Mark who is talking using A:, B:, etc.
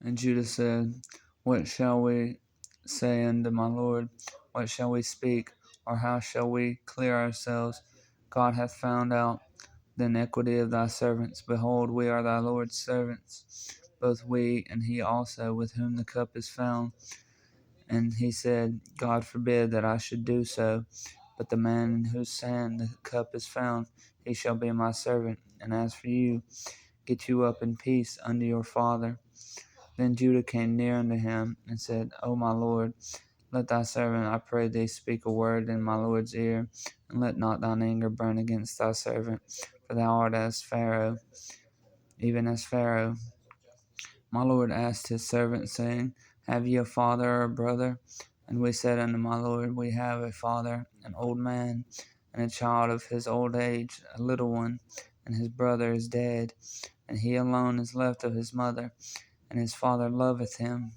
A: And Judah said, What shall we say unto my Lord? What shall we speak? Or how shall we clear ourselves? God hath found out the iniquity of thy servants. Behold, we are thy Lord's servants, both we and he also, with whom the cup is found. And he said, God forbid that I should do so. But the man in whose hand the cup is found, he shall be my servant. And as for you, get you up in peace unto your father. Then Judah came near unto him, and said, O my lord, let thy servant, I pray thee, speak a word in my lord's ear, and let not thine anger burn against thy servant, for thou art as Pharaoh, even as Pharaoh. My lord asked his servant, saying, Have ye a father or a brother? And we said unto my lord, We have a father, an old man, and a child of his old age, a little one, and his brother is dead, and he alone is left of his mother, and his father loveth him.